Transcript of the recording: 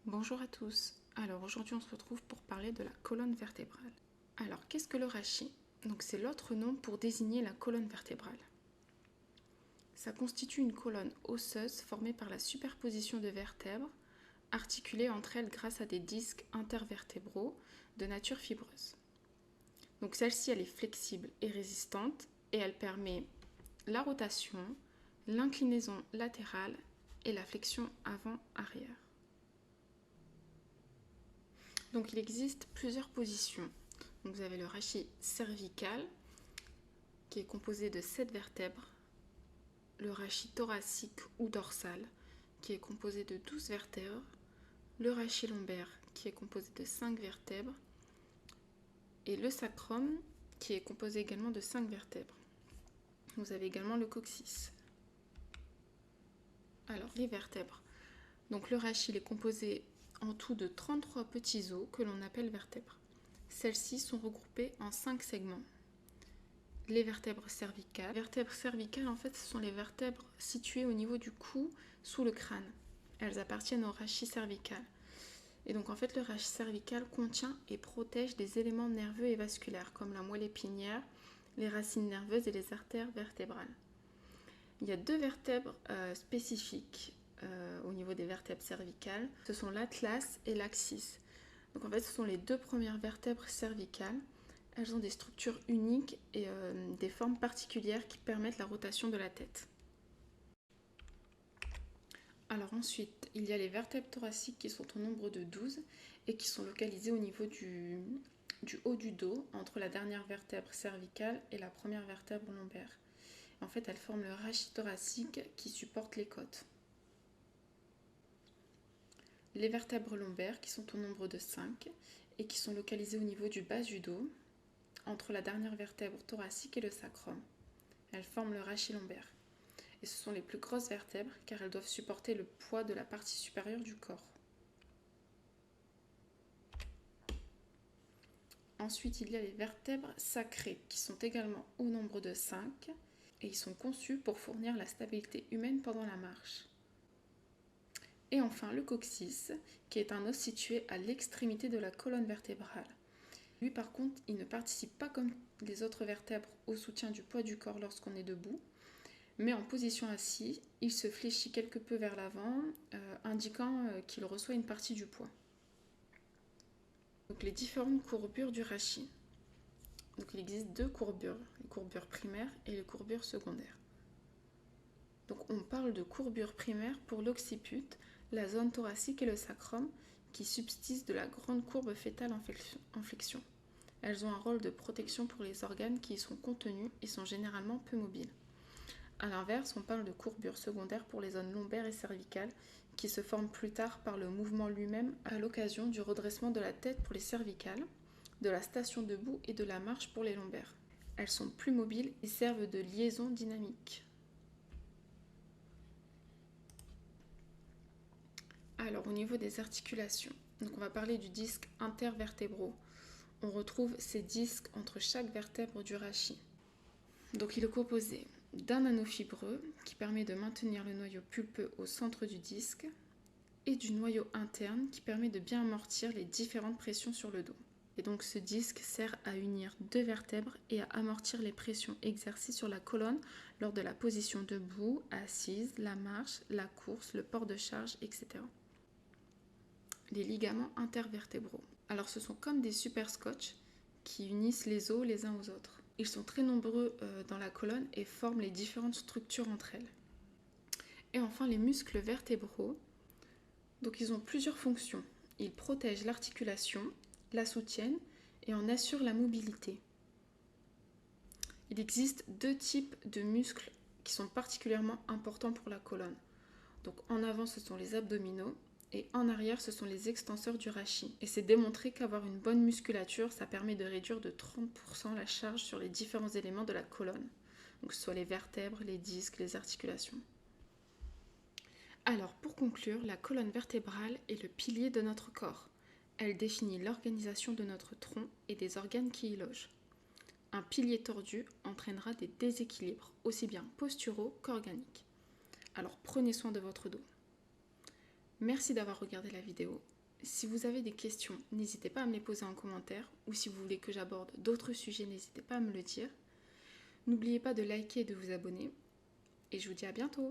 Bonjour à tous. Alors aujourd'hui on se retrouve pour parler de la colonne vertébrale. Alors qu'est-ce que le rachis? Donc c'est l'autre nom pour désigner la colonne vertébrale. Ça constitue une colonne osseuse formée par la superposition de vertèbres, articulées entre elles grâce à des disques intervertébraux de nature fibreuse. Donc celle-ci elle est flexible et résistante et elle permet la rotation, l'inclinaison latérale et la flexion avant-arrière. Donc il existe plusieurs positions. Donc vous avez le rachis cervical qui est composé de 7 vertèbres, le rachis thoracique ou dorsal qui est composé de 12 vertèbres, le rachis lombaire qui est composé de 5 vertèbres et le sacrum qui est composé également de 5 vertèbres. Vous avez également le coccyx. Alors les vertèbres. Donc le rachis est composé en tout de 33 petits os que l'on appelle vertèbres. Celles-ci sont regroupées en 5 segments. Les vertèbres cervicales. Les vertèbres cervicales, en fait, ce sont les vertèbres situées au niveau du cou, sous le crâne. Elles appartiennent au rachis cervical. Et donc, en fait, le rachis cervical contient et protège des éléments nerveux et vasculaires, comme la moelle épinière, les racines nerveuses et les artères vertébrales. Il y a deux vertèbres spécifiques au niveau des vertèbres cervicales. Ce sont l'atlas et l'axis. Donc, en fait, ce sont les deux premières vertèbres cervicales. Elles ont des structures uniques et des formes particulières qui permettent la rotation de la tête. Alors ensuite, il y a les vertèbres thoraciques qui sont au nombre de 12 et qui sont localisées au niveau du haut du dos, entre la dernière vertèbre cervicale et la première vertèbre lombaire. En fait, elles forment le rachis thoracique qui supporte les côtes. Les vertèbres lombaires qui sont au nombre de 5 et qui sont localisées au niveau du bas du dos, entre la dernière vertèbre thoracique et le sacrum. Elles forment le rachis lombaire. Et ce sont les plus grosses vertèbres car elles doivent supporter le poids de la partie supérieure du corps. Ensuite, il y a les vertèbres sacrées qui sont également au nombre de 5 et ils sont conçus pour fournir la stabilité humaine pendant la marche. Et enfin, le coccyx qui est un os situé à l'extrémité de la colonne vertébrale. Lui, par contre, il ne participe pas comme les autres vertèbres au soutien du poids du corps lorsqu'on est debout, mais en position assis, il se fléchit quelque peu vers l'avant, indiquant qu'il reçoit une partie du poids. Donc, les différentes courbures du rachis. Donc, il existe deux courbures, les courbures primaires et les courbures secondaires. Donc, on parle de courbure primaire pour l'occiput, la zone thoracique et le sacrum, qui subsistent de la grande courbe fœtale en flexion. Elles ont un rôle de protection pour les organes qui y sont contenus et sont généralement peu mobiles. A l'inverse, on parle de courbure secondaire pour les zones lombaires et cervicales qui se forment plus tard par le mouvement lui-même à l'occasion du redressement de la tête pour les cervicales, de la station debout et de la marche pour les lombaires. Elles sont plus mobiles et servent de liaison dynamique. Alors au niveau des articulations, donc on va parler du disque intervertébraux. On retrouve ces disques entre chaque vertèbre du rachis. Donc il est composé d'un anneau fibreux qui permet de maintenir le noyau pulpeux au centre du disque et du noyau interne qui permet de bien amortir les différentes pressions sur le dos. Et donc ce disque sert à unir deux vertèbres et à amortir les pressions exercées sur la colonne lors de la position debout, assise, la marche, la course, le port de charge, etc. Les ligaments intervertébraux. Alors ce sont comme des super scotch qui unissent les os les uns aux autres. Ils sont très nombreux dans la colonne et forment les différentes structures entre elles. Et enfin les muscles vertébraux. Donc ils ont plusieurs fonctions. Ils protègent l'articulation, la soutiennent et en assurent la mobilité. Il existe deux types de muscles qui sont particulièrement importants pour la colonne. Donc en avant ce sont les abdominaux et en arrière ce sont les extenseurs du rachis. Et c'est démontré qu'avoir une bonne musculature, ça permet de réduire de 30% la charge sur les différents éléments de la colonne. Donc que ce soit les vertèbres, les disques, les articulations. Alors pour conclure, la colonne vertébrale est le pilier de notre corps. Elle définit l'organisation de notre tronc et des organes qui y logent. Un pilier tordu entraînera des déséquilibres aussi bien posturaux qu'organiques. Alors prenez soin de votre dos. Merci d'avoir regardé la vidéo Si vous avez des questions, n'hésitez pas à me les poser en commentaire, ou si vous voulez que j'aborde d'autres sujets, n'hésitez pas à me le dire. N'oubliez pas de liker et de vous abonner, et je vous dis à bientôt.